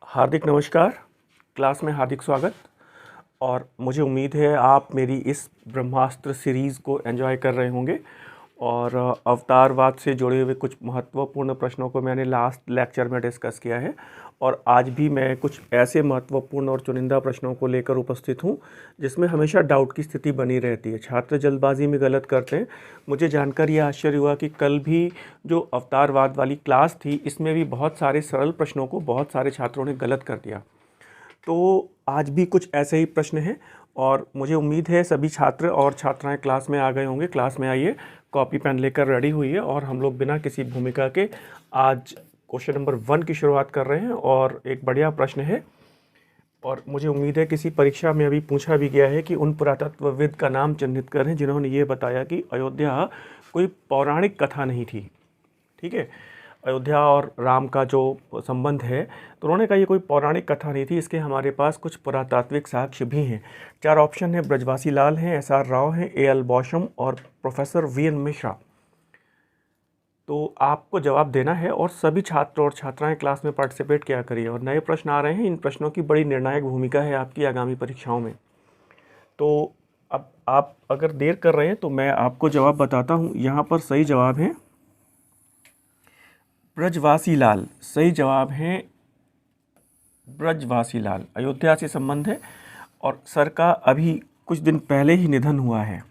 हार्दिक नमस्कार। क्लास में हार्दिक स्वागत। और मुझे उम्मीद है आप मेरी इस ब्रह्मास्त्र सीरीज़ को एंजॉय कर रहे होंगे। और अवतारवाद से जुड़े हुए कुछ महत्वपूर्ण प्रश्नों को मैंने लास्ट लेक्चर में डिस्कस किया है, और आज भी मैं कुछ ऐसे महत्वपूर्ण और चुनिंदा प्रश्नों को लेकर उपस्थित हूँ जिसमें हमेशा डाउट की स्थिति बनी रहती है। छात्र जल्दबाजी में गलत करते हैं। मुझे जानकर यह आश्चर्य हुआ कि कल भी जो अवतारवाद वाली क्लास थी, इसमें भी बहुत सारे सरल प्रश्नों को बहुत सारे छात्रों ने गलत कर दिया। तो आज भी कुछ ऐसे ही प्रश्न हैं, और मुझे उम्मीद है सभी छात्र और छात्राएं क्लास में आ गए होंगे। क्लास में आइए, कॉपी पेन लेकर रेडी हुई है, और हम लोग बिना किसी भूमिका के आज क्वेश्चन नंबर 1 की शुरुआत कर रहे हैं। और एक बढ़िया प्रश्न है, और मुझे उम्मीद है किसी परीक्षा में अभी पूछा भी गया है कि उन पुरातत्वविद का नाम चिन्हित करें जिन्होंने ये बताया कि अयोध्या कोई पौराणिक कथा नहीं थी। ठीक है, अयोध्या और राम का जो संबंध है, तो उन्होंने कहा ये कोई पौराणिक कथा नहीं थी। इसके हमारे पास कुछ पुरातात्विक साक्ष्य भी हैं। 4 ऑप्शन है। ब्रजवासी लाल हैं, SR राव हैं, AL बॉशम और प्रोफेसर VN मिश्रा। तो आपको जवाब देना है, और सभी छात्र और छात्राएं क्लास में पार्टिसिपेट किया करिए। और नए प्रश्न आ रहे हैं, इन प्रश्नों की बड़ी निर्णायक भूमिका है आपकी आगामी परीक्षाओं में। तो अब आप अगर देर कर रहे हैं तो मैं आपको जवाब बताता हूँ। यहाँ पर सही जवाब है ब्रजवासी लाल। सही जवाब है ब्रजवासी लाल। अयोध्या से संबंध है, और सर का अभी कुछ दिन पहले ही निधन हुआ है।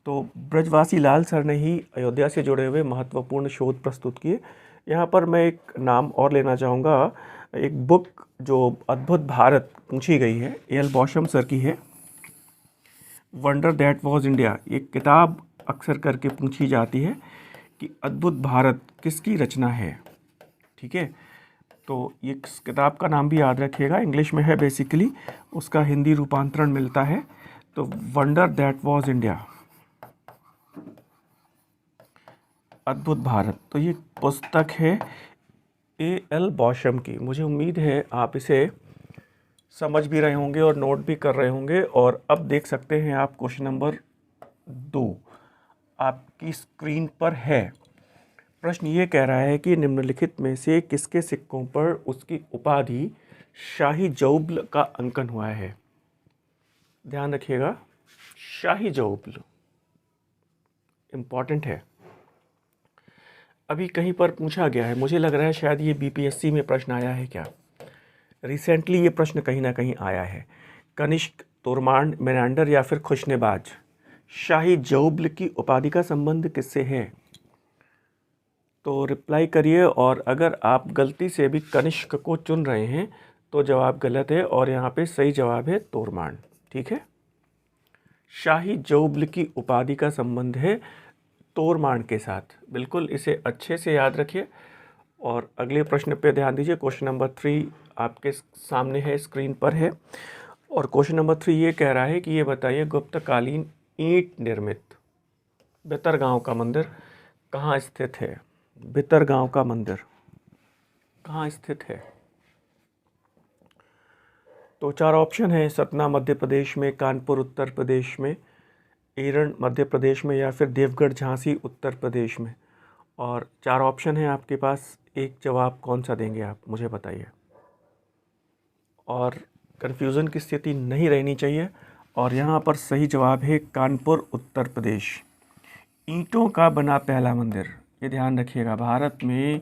तो ब्रजवासी लाल सर ने ही अयोध्या से जुड़े हुए महत्वपूर्ण शोध प्रस्तुत किए। यहाँ पर मैं एक नाम और लेना चाहूँगा। एक बुक जो अद्भुत भारत पूछी गई है, AL बॉशम सर की है, वंडर दैट वॉज इंडिया। ये किताब अक्सर करके पूछी जाती है कि अद्भुत भारत किसकी रचना है। ठीक है, तो ये किताब का नाम भी याद रखिएगा। इंग्लिश में है बेसिकली, उसका हिंदी रूपांतरण मिलता है तो वंडर दैट वॉज इंडिया, अद्भुत भारत। तो ये पुस्तक है AL बॉशम की। मुझे उम्मीद है आप इसे समझ भी रहे होंगे और नोट भी कर रहे होंगे। और अब देख सकते हैं आप क्वेश्चन नंबर 2 आपकी स्क्रीन पर है। प्रश्न ये कह रहा है कि निम्नलिखित में से किसके सिक्कों पर उसकी उपाधि शाही जौबल का अंकन हुआ है। ध्यान रखिएगा, शाही जौबल इंपॉर्टेंट है। अभी कहीं पर पूछा गया है, मुझे लग रहा है शायद ये BPSC में प्रश्न आया है क्या। रिसेंटली ये प्रश्न कहीं ना कहीं आया है। कनिष्क, तोरमांड, मेनांडर या फिर खुशनेबाज, शाही जौबल की उपाधि का संबंध किससे है। तो रिप्लाई करिए। और अगर आप गलती से भी कनिष्क को चुन रहे हैं तो जवाब गलत है, और यहाँ पे सही जवाब है तोरमांड। ठीक है, शाही जौबल की उपाधि का संबंध है तोरमांड के साथ। बिल्कुल इसे अच्छे से याद रखिए। और अगले प्रश्न पे ध्यान दीजिए। क्वेश्चन नंबर 3 आपके सामने है, स्क्रीन पर है। और क्वेश्चन नंबर 3 ये कह रहा है कि ये बताइए गुप्तकालीन ईंट निर्मित भितरगांव का मंदिर कहाँ स्थित है। भितरगांव का मंदिर कहाँ स्थित है। तो 4 ऑप्शन है। सतना मध्य प्रदेश में, कानपुर उत्तर प्रदेश में, एरन मध्य प्रदेश में, या फिर देवगढ़ झांसी उत्तर प्रदेश में। और 4 ऑप्शन है आपके पास, एक जवाब कौन सा देंगे आप, मुझे बताइए। और कन्फ्यूज़न की स्थिति नहीं रहनी चाहिए। और यहाँ पर सही जवाब है कानपुर उत्तर प्रदेश। ईंटों का बना पहला मंदिर, ये ध्यान रखिएगा, भारत में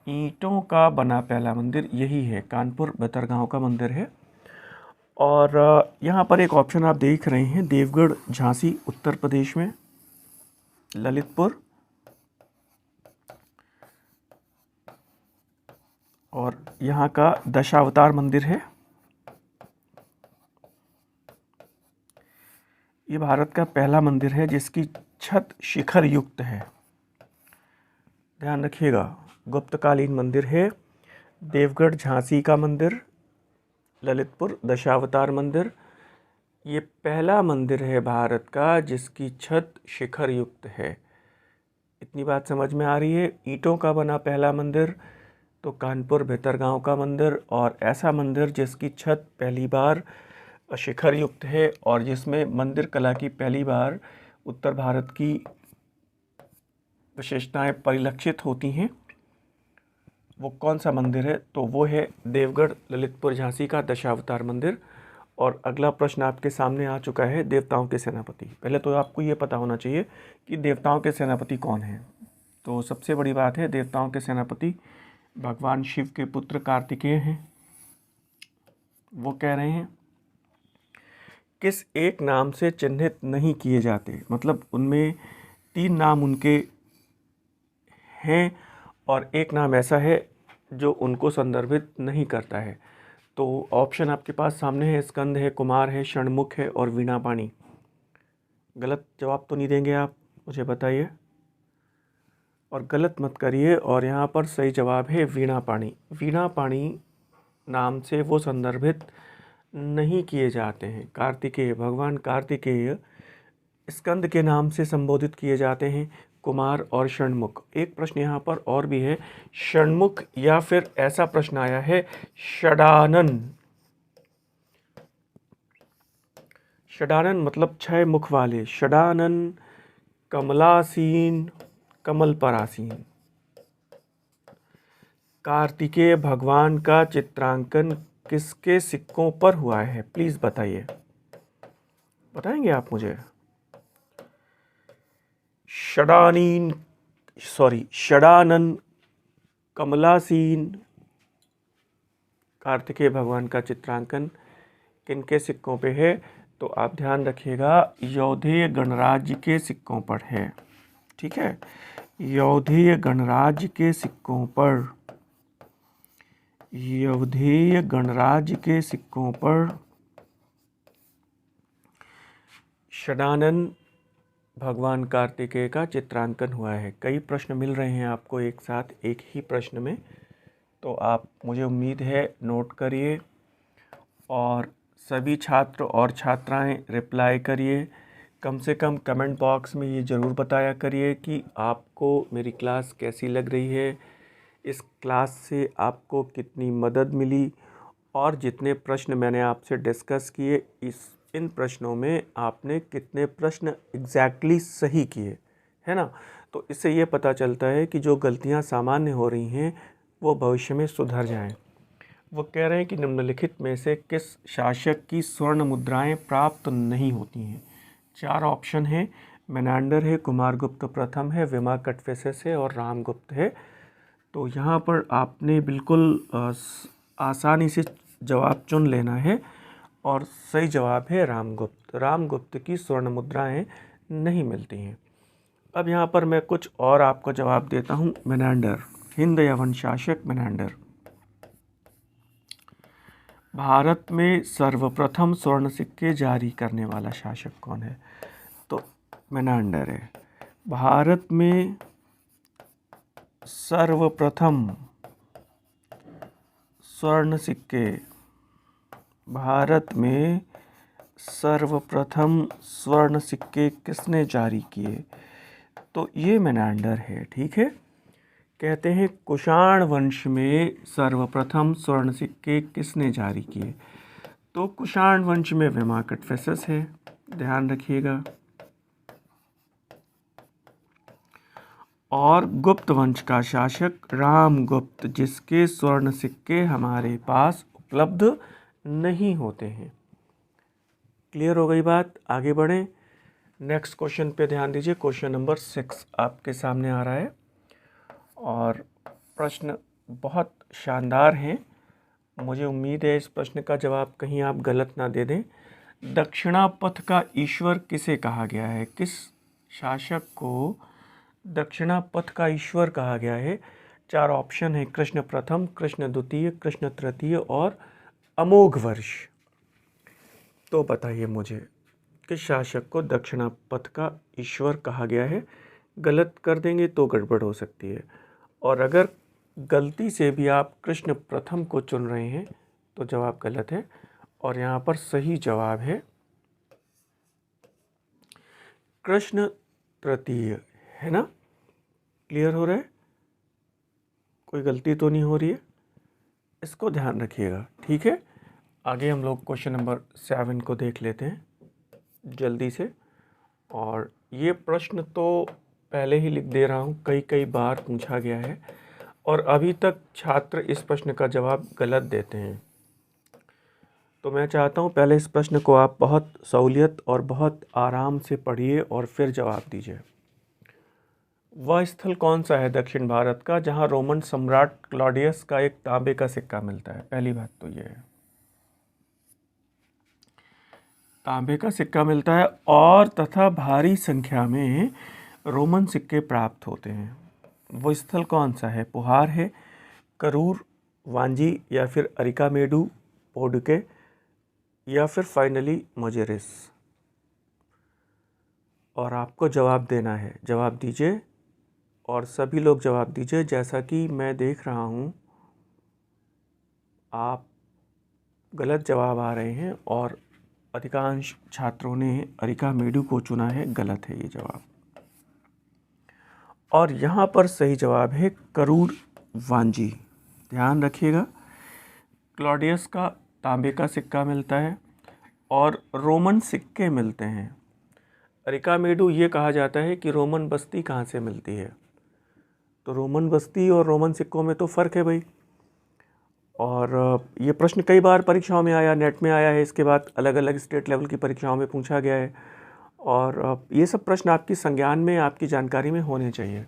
ईंटों का बना पहला मंदिर यही है, कानपुर भितरगांव का मंदिर है। और यहाँ पर एक ऑप्शन आप देख रहे हैं, देवगढ़ झांसी उत्तर प्रदेश में, ललितपुर, और यहाँ का दशावतार मंदिर है। ये भारत का पहला मंदिर है जिसकी छत शिखर युक्त है। ध्यान रखिएगा, गुप्तकालीन मंदिर है। देवगढ़ झांसी का मंदिर, ललितपुर दशावतार मंदिर, ये पहला मंदिर है भारत का जिसकी छत शिखर युक्त है। इतनी बात समझ में आ रही है। ईंटों का बना पहला मंदिर तो कानपुर भितरगांव का मंदिर, और ऐसा मंदिर जिसकी छत पहली बार शिखर युक्त है और जिसमें मंदिर कला की पहली बार उत्तर भारत की विशेषताएं परिलक्षित होती हैं, वो कौन सा मंदिर है? तो वो है देवगढ़ ललितपुर झांसी का दशावतार मंदिर। और अगला प्रश्न आपके सामने आ चुका है, देवताओं के सेनापति। पहले तो आपको ये पता होना चाहिए कि देवताओं के सेनापति कौन हैं। तो सबसे बड़ी बात है, देवताओं के सेनापति भगवान शिव के पुत्र कार्तिकेय हैं। वो कह रहे हैं किस एक नाम से चिन्हित नहीं किए जाते, मतलब उनमें 3 नाम उनके हैं और एक नाम ऐसा है जो उनको संदर्भित नहीं करता है। तो ऑप्शन आपके पास सामने है, स्कंद है, कुमार है, षणमुख है और वीणापाणी। गलत जवाब तो नहीं देंगे आप, मुझे बताइए, और गलत मत करिए। और यहाँ पर सही जवाब है वीणापाणी। वीणापाणी नाम से वो संदर्भित नहीं किए जाते हैं। कार्तिकेय, भगवान कार्तिकेय स्कंद के नाम से संबोधित किए जाते हैं, कुमार और षणमुख। एक प्रश्न यहाँ पर और भी है, षणमुख या फिर ऐसा प्रश्न आया है षडानन। षडानन मतलब 6 मुख वाले। षडानन, कमलासीन, कमल परासीन। कार्तिकेय भगवान का चित्रांकन किसके सिक्कों पर हुआ है? प्लीज बताइए, बताएंगे आप मुझे? षडानन, कमलासीन, कार्तिकेय भगवान का चित्रांकन किनके सिक्कों पे है? तो आप ध्यान रखिएगा, यौधेय गणराज्य के सिक्कों पर है। ठीक है, यौधेय गणराज्य के सिक्कों पर, यौधेय गणराज्य के सिक्कों पर षडानन भगवान कार्तिकेय का चित्रांकन हुआ है। कई प्रश्न मिल रहे हैं आपको एक साथ एक ही प्रश्न में, तो आप, मुझे उम्मीद है, नोट करिए और सभी छात्र और छात्राएं रिप्लाई करिए। कम से कम कमेंट बॉक्स में ये ज़रूर बताया करिए कि आपको मेरी क्लास कैसी लग रही है, इस क्लास से आपको कितनी मदद मिली, और जितने प्रश्न मैंने आपसे डिस्कस किए इन प्रश्नों में आपने कितने प्रश्न एग्जैक्टली सही किए, है ना। तो इससे ये पता चलता है कि जो गलतियां सामान्य हो रही हैं वो भविष्य में सुधर जाएं। वो कह रहे हैं कि निम्नलिखित में से किस शासक की स्वर्ण मुद्राएं प्राप्त नहीं होती हैं? 4 ऑप्शन हैं, मेनांडर है, कुमारगुप्त प्रथम है, विमा कटफिसेस है और रामगुप्त है। तो यहाँ पर आपने बिल्कुल आसानी से जवाब चुन लेना है और सही जवाब है रामगुप्त। रामगुप्त की स्वर्ण मुद्राएं नहीं मिलती हैं। अब यहाँ पर मैं कुछ और आपको जवाब देता हूँ। मेनांडर, हिंद यवन शासक मेनांडर। भारत में सर्वप्रथम स्वर्ण सिक्के जारी करने वाला शासक कौन है? तो मेनांडर है। भारत में सर्वप्रथम स्वर्ण सिक्के, भारत में सर्वप्रथम स्वर्ण सिक्के किसने जारी किए? तो ये मेनांडर है। ठीक है, कहते हैं कुषाण वंश में सर्वप्रथम स्वर्ण सिक्के किसने जारी किए? तो कुषाण वंश में विमा कटफिसेस है, ध्यान रखिएगा। और गुप्त वंश का शासक रामगुप्त, जिसके स्वर्ण सिक्के हमारे पास उपलब्ध नहीं होते हैं। क्लियर हो गई बात? आगे बढ़ें, नेक्स्ट क्वेश्चन पे ध्यान दीजिए। क्वेश्चन नंबर 6 आपके सामने आ रहा है और प्रश्न बहुत शानदार हैं। मुझे उम्मीद है इस प्रश्न का जवाब कहीं आप गलत ना दे दें। दक्षिणापथ का ईश्वर किसे कहा गया है? किस शासक को दक्षिणापथ का ईश्वर कहा गया है? 4 ऑप्शन है, कृष्ण प्रथम, कृष्ण द्वितीय, कृष्ण तृतीय और अमोघ वर्ष। तो बताइए मुझे, किस शासक को दक्षिणापथ का ईश्वर कहा गया है? गलत कर देंगे तो गड़बड़ हो सकती है, और अगर गलती से भी आप कृष्ण प्रथम को चुन रहे हैं तो जवाब गलत है। और यहाँ पर सही जवाब है कृष्ण तृतीय, है ना। क्लियर हो रहा है? कोई गलती तो नहीं हो रही है, इसको ध्यान रखिएगा। ठीक है, आगे हम लोग क्वेश्चन नंबर 7 को देख लेते हैं जल्दी से। और ये प्रश्न तो पहले ही लिख दे रहा हूँ, कई बार पूछा गया है। और अभी तक छात्र इस प्रश्न का जवाब गलत देते हैं। तो मैं चाहता हूँ पहले इस प्रश्न को आप बहुत सहूलियत और बहुत आराम से पढ़िए और फिर जवाब दीजिए। वह स्थल कौन सा है दक्षिण भारत का जहाँ रोमन सम्राट क्लॉडियस का एक तांबे का सिक्का मिलता है? पहली बात तो ये है, तांबे का सिक्का मिलता है और तथा भारी संख्या में रोमन सिक्के प्राप्त होते हैं। वो स्थल कौन सा है? पुहार है, करूर, वांजी या फिर अरिकामेडु, पोडुके या फिर फाइनली मोजेरिस। और आपको जवाब देना है, जवाब दीजिए और सभी लोग जवाब दीजिए। जैसा कि मैं देख रहा हूँ आप गलत जवाब आ रहे हैं और अधिकांश छात्रों ने अरिकामेडु को चुना है। गलत है ये जवाब। और यहाँ पर सही जवाब है करूर वांजी। ध्यान रखिएगा, क्लॉडियस का तांबे का सिक्का मिलता है और रोमन सिक्के मिलते हैं। अरिकामेडु ये कहा जाता है कि रोमन बस्ती कहाँ से मिलती है, तो रोमन बस्ती और रोमन सिक्कों में तो फ़र्क है भाई। और ये प्रश्न कई बार परीक्षाओं में आया, नेट में आया है, इसके बाद अलग अलग स्टेट लेवल की परीक्षाओं में पूछा गया है। और ये सब प्रश्न आपकी संज्ञान में, आपकी जानकारी में होने चाहिए।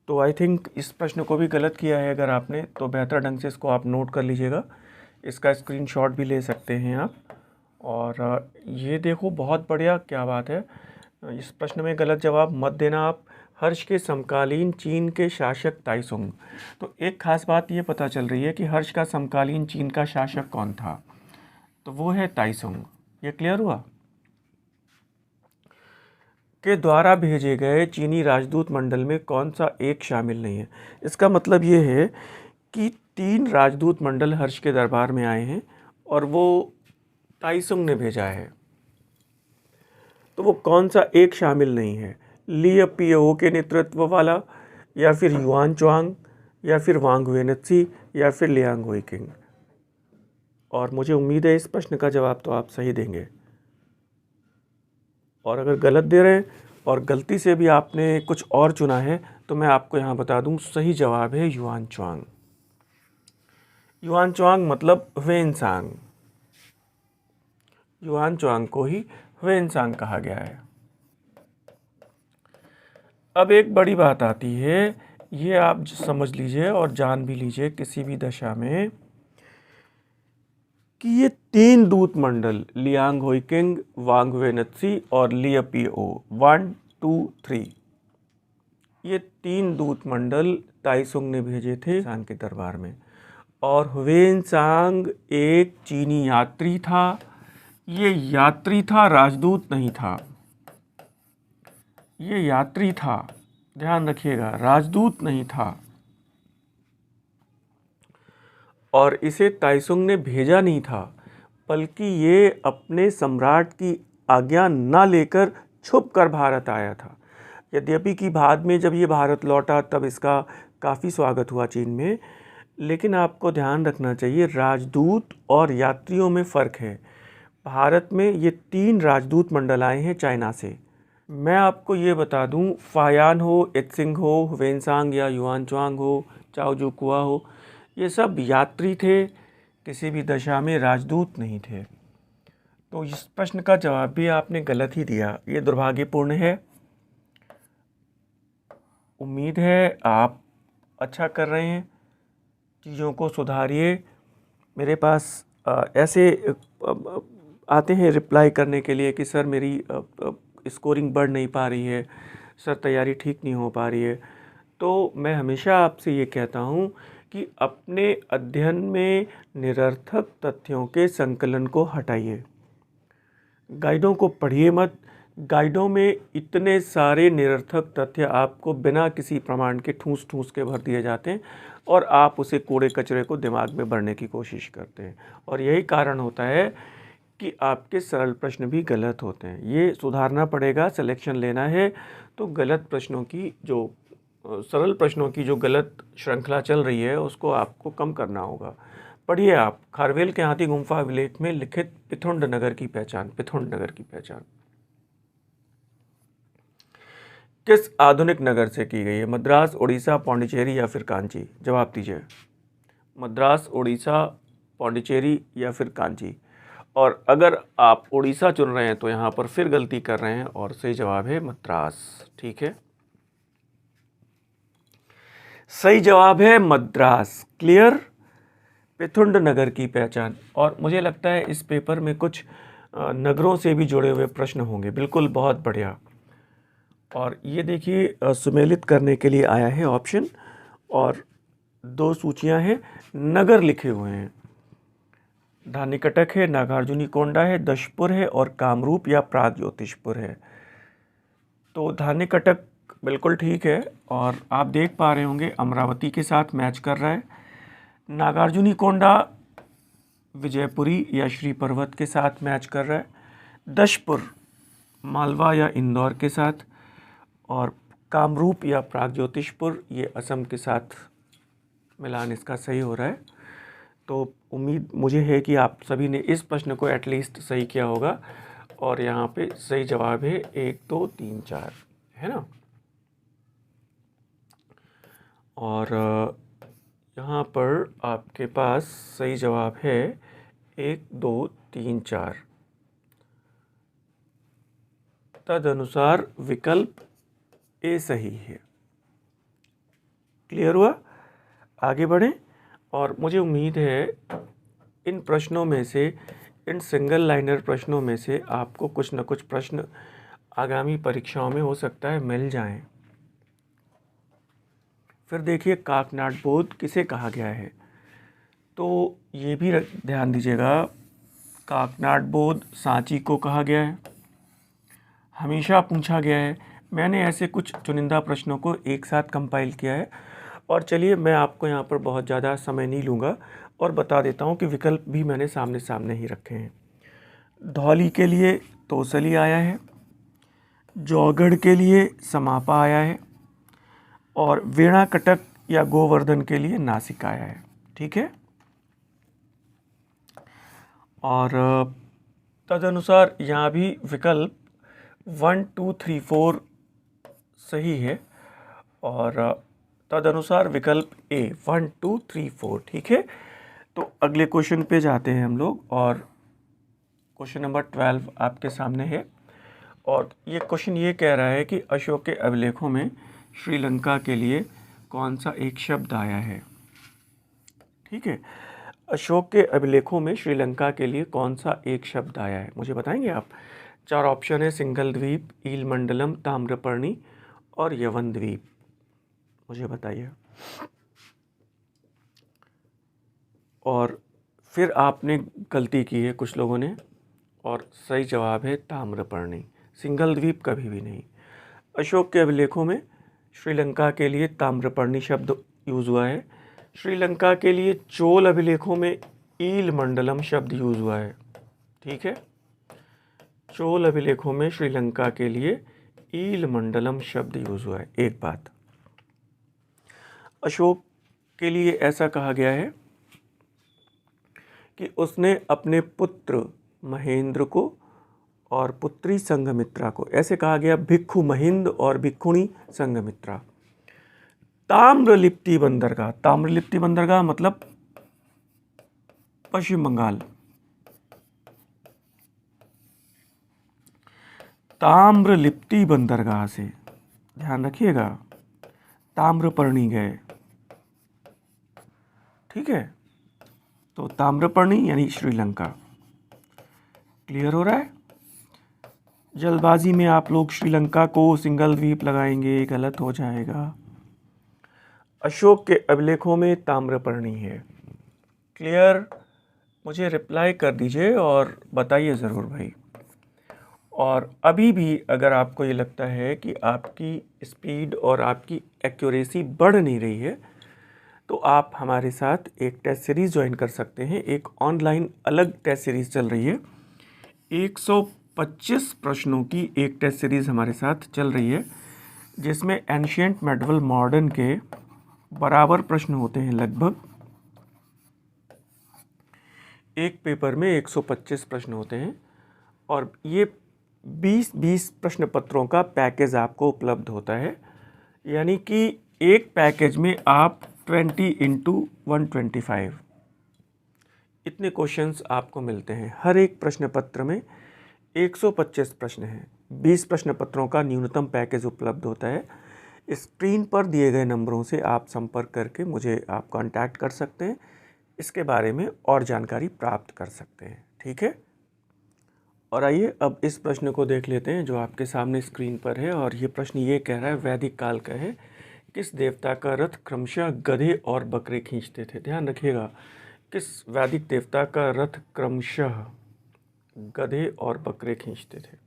तो आई थिंक इस प्रश्न को भी गलत किया है अगर आपने, तो बेहतर ढंग से इसको आप नोट कर लीजिएगा। इसका स्क्रीनशॉट भी ले सकते हैं आप। और ये देखो, बहुत बढ़िया, क्या बात है। इस प्रश्न में गलत जवाब मत देना आप। हर्ष के समकालीन चीन के शासक ताइसुंग। तो एक खास बात ये पता चल रही है कि हर्ष का समकालीन चीन का शासक कौन था, तो वो है ताइसुंग। ये क्लियर हुआ? के द्वारा भेजे गए चीनी राजदूत मंडल में कौन सा एक शामिल नहीं है? इसका मतलब ये है कि 3 राजदूत मंडल हर्ष के दरबार में आए हैं और वो ताइसुंग ने भेजा है। तो वो कौन सा एक शामिल नहीं है? ली पियो के नेतृत्व वाला, या फिर युआन चुआंग, या फिर वांग वेनेत्सी, या फिर लियांग हुइकिंग। और मुझे उम्मीद है इस प्रश्न का जवाब तो आप सही देंगे। और अगर गलत दे रहे हैं और गलती से भी आपने कुछ और चुना है तो मैं आपको यहाँ बता दूँ, सही जवाब है युआन चुआंग। युआन चुआंग मतलब ह्वेनसांग। युआन चुआंग को ही ह्वेनसांग कहा गया है। अब एक बड़ी बात आती है, ये आप समझ लीजिए और जान भी लीजिए किसी भी दशा में, कि ये 3 दूत मंडल लियांग हुइकिंग, वांग वेनेत्सी और लियपिओ 1, 2, 3, ये 3 दूत मंडल ताइसुंग ने भेजे थे सांग के दरबार में। और ह्वेनसांग एक चीनी यात्री था। ये यात्री था, राजदूत नहीं था। ये यात्री था, ध्यान रखिएगा, राजदूत नहीं था। और इसे ताइसुंग ने भेजा नहीं था, बल्कि ये अपने सम्राट की आज्ञा न लेकर छुप कर भारत आया था। यद्यपि कि बाद में जब ये भारत लौटा तब इसका काफ़ी स्वागत हुआ चीन में। लेकिन आपको ध्यान रखना चाहिए, राजदूत और यात्रियों में फ़र्क है। भारत में ये 3 राजदूत मंडल आए हैं चाइना से। मैं आपको ये बता दूं, फायान हो, इत्सिंग हो, ह्वेनसांग या युआन चुआंग हो, चाओ जुकुआ हो, ये सब यात्री थे, किसी भी दशा में राजदूत नहीं थे। तो इस प्रश्न का जवाब भी आपने गलत ही दिया, ये दुर्भाग्यपूर्ण है। उम्मीद है आप अच्छा कर रहे हैं, चीज़ों को सुधारिए। मेरे पास ऐसे आते हैं रिप्लाई करने के लिए कि सर मेरी स्कोरिंग बढ़ नहीं पा रही है, सर तैयारी ठीक नहीं हो पा रही है। तो मैं हमेशा आपसे ये कहता हूँ कि अपने अध्ययन में निरर्थक तथ्यों के संकलन को हटाइए। गाइडों को पढ़िए मत। गाइडों में इतने सारे निरर्थक तथ्य आपको बिना किसी प्रमाण के ठूस ठूस के भर दिए जाते हैं और आप उसे कूड़े कचरे को दिमाग में भरने की कोशिश करते हैं। और यही कारण होता है कि आपके सरल प्रश्न भी गलत होते हैं। ये सुधारना पड़ेगा। सिलेक्शन लेना है तो गलत प्रश्नों की जो सरल प्रश्नों की जो गलत श्रृंखला चल रही है उसको आपको कम करना होगा। पढ़िए आप खारवेल के हाथी गुम्फा अभिलेख में लिखित पिथुंड नगर की पहचान। पिथुंड नगर की पहचान। किस आधुनिक नगर से की गई है? मद्रास, उड़ीसा, पौंडीचेरी या फिर कांची? जवाब दीजिए। मद्रास, उड़ीसा, पौंडीचेरी या फिर कांची। और अगर आप उड़ीसा चुन रहे हैं तो यहाँ पर फिर गलती कर रहे हैं और सही जवाब है मद्रास। ठीक है, सही जवाब है मद्रास। क्लियर? पिथुंड नगर की पहचान। और मुझे लगता है इस पेपर में कुछ नगरों से भी जुड़े हुए प्रश्न होंगे। बिल्कुल, बहुत बढ़िया। और ये देखिए सुमेलित करने के लिए आया है ऑप्शन, और 2 सूचियां हैं, नगर लिखे हुए हैं। धानीकटक है, नागार्जुनीकोंडा है, दशपुर है और कामरूप या प्रागज्योतिषपुर है। तो धानीकटक बिल्कुल ठीक है, और आप देख पा रहे होंगे अमरावती के साथ मैच कर रहा है। नागार्जुनीकोंडा विजयपुरी या श्री पर्वत के साथ मैच कर रहा है। दशपुर मालवा या इंदौर के साथ, और कामरूप या प्रागज्योतिषपुर ये असम के साथ मिलान इसका सही हो रहा है। तो उम्मीद मुझे है कि आप सभी ने इस प्रश्न को एटलीस्ट सही किया होगा। और यहाँ पे सही जवाब है 1 2 3 4, है ना। और यहाँ पर आपके पास सही जवाब है 1 2 3 4। तदनुसार विकल्प ए सही है। क्लियर हुआ? आगे बढ़ें। और मुझे उम्मीद है इन प्रश्नों में से, इन सिंगल लाइनर प्रश्नों में से आपको कुछ न कुछ प्रश्न आगामी परीक्षाओं में हो सकता है मिल जाएं। फिर देखिए, काकनाड बोध किसे कहा गया है? तो ये भी ध्यान दीजिएगा, काकनाड बोध सांची को कहा गया है, हमेशा पूछा गया है। मैंने ऐसे कुछ चुनिंदा प्रश्नों को एक साथ कंपाइल किया है। और चलिए, मैं आपको यहाँ पर बहुत ज़्यादा समय नहीं लूँगा और बता देता हूँ कि विकल्प भी मैंने सामने सामने ही रखे हैं। धौली के लिए तोसली आया है, जौगढ़ के लिए समापा आया है, और वेणाकटक या गोवर्धन के लिए नासिक आया है। ठीक है, और तदनुसार यहाँ भी विकल्प 1 2 3 4 सही है, और तदनुसार विकल्प ए 1 2 3 4 ठीक है। तो अगले क्वेश्चन पे जाते हैं हम लोग, और क्वेश्चन नंबर 12 आपके सामने है। और ये क्वेश्चन ये कह रहा है कि अशोक के अभिलेखों में श्रीलंका के लिए कौन सा एक शब्द आया है? ठीक है, अशोक के अभिलेखों में श्रीलंका के लिए कौन सा एक शब्द आया है, मुझे बताएंगे आप? 4 ऑप्शन है, सिंघल द्वीप, ईल मंडलम, ताम्रपर्णी और यवन द्वीप। मुझे बताइए। और फिर आपने गलती की है कुछ लोगों ने, और सही जवाब है ताम्रपर्णी। सिंघल द्वीप कभी भी नहीं। अशोक के अभिलेखों में श्रीलंका के लिए ताम्रपर्णी शब्द यूज़ हुआ है। श्रीलंका के लिए चोल अभिलेखों में ईल मंडलम शब्द यूज़ हुआ है। ठीक है, चोल अभिलेखों में श्रीलंका के लिए ईल मंडलम शब्द यूज़ हुआ है। एक बात, अशोक के लिए ऐसा कहा गया है कि उसने अपने पुत्र महेंद्र को और पुत्री संघमित्रा को, ऐसे कहा गया, भिक्खु महिंद और भिक्खुणी संघमित्रा। ताम्रलिप्ति बंदरगाह, ताम्रलिप्ति बंदरगाह मतलब पश्चिम बंगाल। ताम्रलिप्ति बंदरगाह से ध्यान रखिएगा, ताम्रपर्णी गए। ठीक है, तो ताम्रपर्णी यानी श्रीलंका। क्लियर हो रहा है? जल्दबाजी में आप लोग श्रीलंका को सिंगल द्वीप लगाएंगे, गलत हो जाएगा। अशोक के अभिलेखों में ताम्रपर्णी है। क्लियर? मुझे रिप्लाई कर दीजिए और बताइए ज़रूर भाई। और अभी भी अगर आपको ये लगता है कि आपकी स्पीड और आपकी एक्यूरेसी बढ़ नहीं रही है, तो आप हमारे साथ एक टेस्ट सीरीज़ ज्वाइन कर सकते हैं। एक ऑनलाइन अलग टेस्ट सीरीज़ चल रही है, 125 प्रश्नों की एक टेस्ट सीरीज़ हमारे साथ चल रही है, जिसमें एंशिएंट मेडिवल मॉडर्न के बराबर प्रश्न होते हैं। लगभग एक पेपर में 125 प्रश्न होते हैं, और ये 20-20 प्रश्न पत्रों का पैकेज आपको उपलब्ध होता है, यानी कि एक पैकेज में आप 20x125 इतने क्वेश्चंस आपको मिलते हैं। हर एक प्रश्न पत्र में 125 प्रश्न हैं। 20 प्रश्न पत्रों का न्यूनतम पैकेज उपलब्ध होता है। स्क्रीन पर दिए गए नंबरों से आप संपर्क करके मुझे आप कांटेक्ट कर सकते हैं, इसके बारे में और जानकारी प्राप्त कर सकते हैं। ठीक है, और आइए अब इस प्रश्न को देख लेते हैं जो आपके सामने स्क्रीन पर है। और ये प्रश्न ये कह रहा है, वैदिक काल का है, किस देवता का रथ क्रमशः गधे और बकरे खींचते थे। ध्यान रखिएगा, किस वैदिक देवता का रथ क्रमशः गधे और बकरे खींचते थे।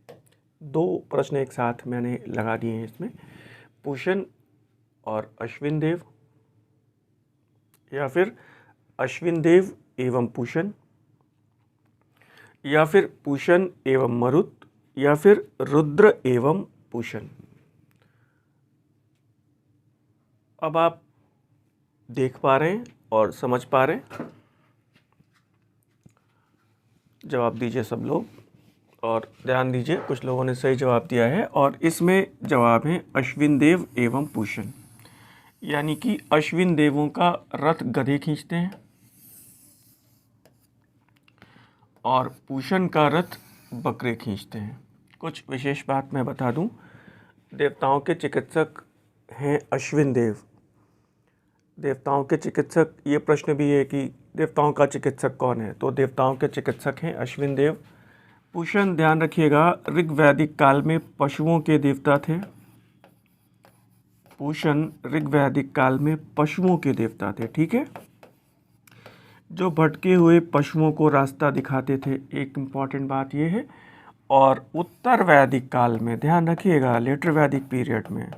दो प्रश्न एक साथ मैंने लगा दिए हैं इसमें, पूषण और अश्विन देव, या फिर अश्विन देव एवं पूषण, या फिर पूषण एवं मरुत, या फिर रुद्र एवं पूषण। अब आप देख पा रहे हैं और समझ पा रहे हैं, जवाब दीजिए सब लोग और ध्यान दीजिए। कुछ लोगों ने सही जवाब दिया है और इसमें जवाब है अश्विन देव एवं पूषण, यानी कि अश्विन देवों का रथ गधे खींचते हैं और पूषण का रथ बकरे खींचते हैं। कुछ विशेष बात मैं बता दूं, देवताओं के चिकित्सक हैं अश्विन देव। देवताओं के चिकित्सक, ये प्रश्न भी है कि देवताओं का चिकित्सक कौन है, तो देवताओं के चिकित्सक हैं अश्विन देव। पूषण, ध्यान रखिएगा, ऋग्वैदिक काल में पशुओं के देवता थे। पूषण ऋग्वैदिक काल में पशुओं के देवता थे। ठीक है, जो भटके हुए पशुओं को रास्ता दिखाते थे, एक इम्पॉर्टेंट बात यह है। और उत्तर वैदिक काल में, ध्यान रखिएगा, लेटर वैदिक पीरियड में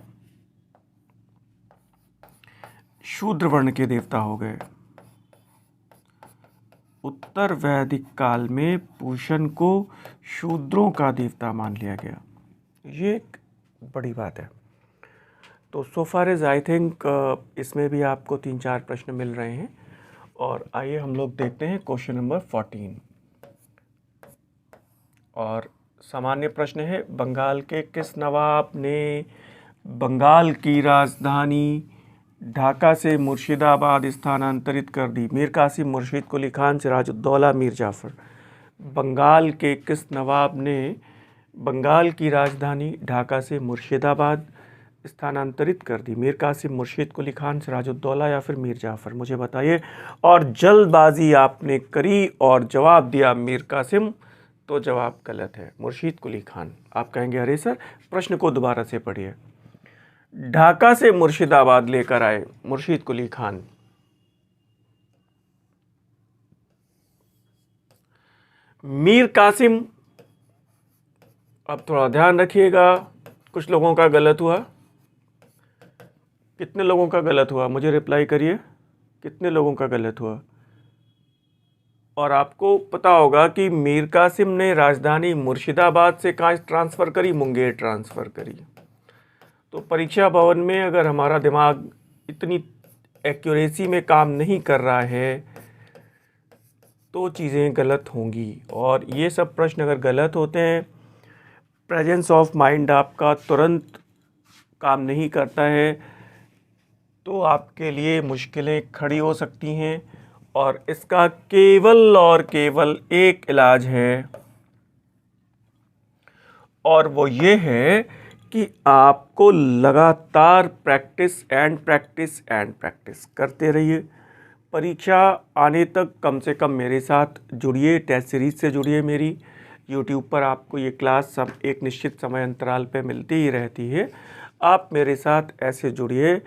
शूद्र वर्ण के देवता हो गए। उत्तर वैदिक काल में पूषण को शूद्रों का देवता मान लिया गया, ये एक बड़ी बात है। तो सो फार एज आई थिंक इसमें भी आपको 3-4 प्रश्न मिल रहे हैं। और आइए हम लोग देखते हैं क्वेश्चन नंबर 14। और सामान्य प्रश्न है, बंगाल के किस नवाब ने बंगाल की राजधानी ढाका से मुर्शिदाबाद स्थानांतरित कर दी। मीर कासिम, मुर्शीद कुली खान, सिराजुद्दौला, मीर जाफ़र। बंगाल के किस नवाब ने बंगाल की राजधानी ढाका से मुर्शिदाबाद स्थानांतरित कर दी। मीर कासिम, मुर्शीद कुली खान, सिराजुद्दौला या फिर मीर जाफ़र, मुझे बताइए। और जल्दबाजी आपने करी और जवाब दिया मीर कासिम, तो जवाब गलत है, मुर्शीद कुली खान। आप कहेंगे अरे सर, प्रश्न को दोबारा से पढ़िए। ढाका से मुर्शिदाबाद लेकर आए मुर्शीद कुली खान। मीर कासिम, अब थोड़ा ध्यान रखिएगा, कुछ लोगों का गलत हुआ। कितने लोगों का गलत हुआ, मुझे रिप्लाई करिए, कितने लोगों का गलत हुआ। और आपको पता होगा कि मीर कासिम ने राजधानी मुर्शिदाबाद से कहाँ ट्रांसफ़र करी, मुंगेर ट्रांसफ़र करी। तो परीक्षा भवन में अगर हमारा दिमाग इतनी एक्यूरेसी में काम नहीं कर रहा है तो चीज़ें गलत होंगी। और ये सब प्रश्न अगर गलत होते हैं, प्रेजेंस ऑफ माइंड आपका तुरंत काम नहीं करता है, तो आपके लिए मुश्किलें खड़ी हो सकती हैं। और इसका केवल और केवल एक इलाज है, और वो ये है कि आपको लगातार practice and practice and practice करते रहिए। परीक्षा आने तक कम से कम मेरे साथ जुड़िए, टेस्ट सीरीज से जुड़िए। मेरी यूट्यूब पर आपको ये क्लास सब एक निश्चित समय अंतराल पे मिलती ही रहती है। आप मेरे साथ ऐसे जुड़िए,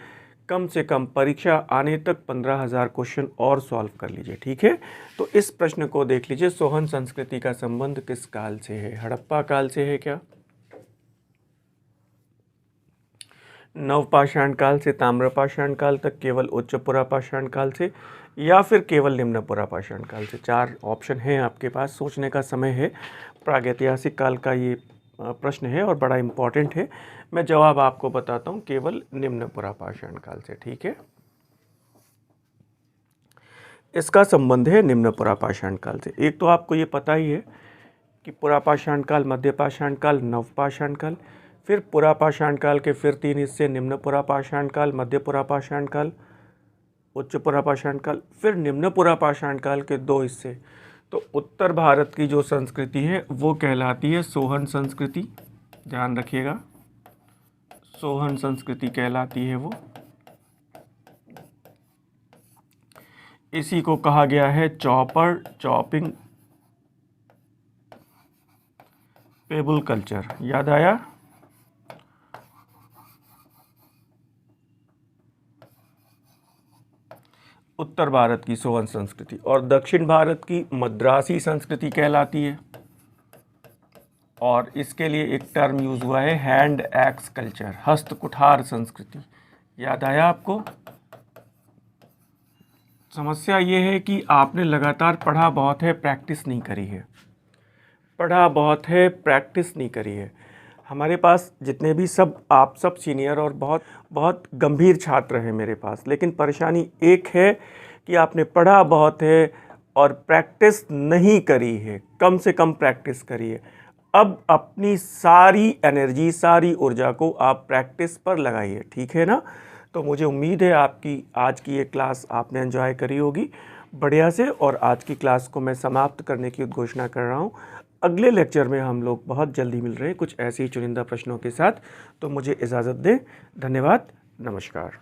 कम से कम परीक्षा आने तक 15,000 क्वेश्चन और सॉल्व कर लीजिए। ठीक है, तो इस प्रश्न को देख लीजिए, सोहन संस्कृति का संबंध किस काल से है। हड़प्पा काल से है क्या, नवपाषाण काल से ताम्रपाषाण काल तक, केवल उच्चपुरा पाषाण काल से, या फिर केवल निम्नपुरा पाषाण काल से। 4 ऑप्शन हैं आपके पास, सोचने का समय है। प्रागैतिहासिक काल का ये प्रश्न है और बड़ा इम्पॉर्टेंट है। मैं जवाब आपको बताता हूँ, केवल निम्नपुरा पाषाण काल से। ठीक है, इसका संबंध है निम्नपुरा पाषाण काल से। एक तो आपको ये पता ही है कि पुरापाषाण काल, मध्यपाषाण काल, नवपाषाण काल। फिर पुरापाषाण काल के फिर 3 हिस्से, निम्न पुरापाषाण काल, मध्य पुरापाषाण काल, उच्च पुरापाषाण काल। फिर निम्न पुरापाषाण काल के 2 हिस्से। तो उत्तर भारत की जो संस्कृति है वो कहलाती है सोहन संस्कृति, ध्यान रखिएगा, सोहन संस्कृति कहलाती है वो। इसी को कहा गया है चॉपर, चॉपिंग, पेबल कल्चर। याद आया? उत्तर भारत की सोहन संस्कृति। और दक्षिण भारत की मद्रासी संस्कृति कहलाती है। और इसके लिए एक टर्म यूज हुआ है हैंड एक्स कल्चर, हस्त कुठार संस्कृति। याद आया आपको? समस्या ये है कि आपने लगातार पढ़ा बहुत है, प्रैक्टिस नहीं करी है। पढ़ा बहुत है, प्रैक्टिस नहीं करी है। हमारे पास जितने भी आप सब सीनियर और बहुत बहुत गंभीर छात्र हैं मेरे पास, लेकिन परेशानी एक है कि आपने पढ़ा बहुत है और प्रैक्टिस नहीं करी है, कम से कम प्रैक्टिस करी है। अब अपनी सारी एनर्जी, सारी ऊर्जा को आप प्रैक्टिस पर लगाइए, ठीक है ना? तो मुझे उम्मीद है आपकी आज की ये क्लास आपने एंजॉय करी होगी बढ़िया से। और आज की क्लास को मैं समाप्त करने की घोषणा कर रहा हूँ। अगले लेक्चर में हम लोग बहुत जल्दी मिल रहे हैं कुछ ऐसे ही चुनिंदा प्रश्नों के साथ। तो मुझे इजाज़त दें। धन्यवाद, नमस्कार।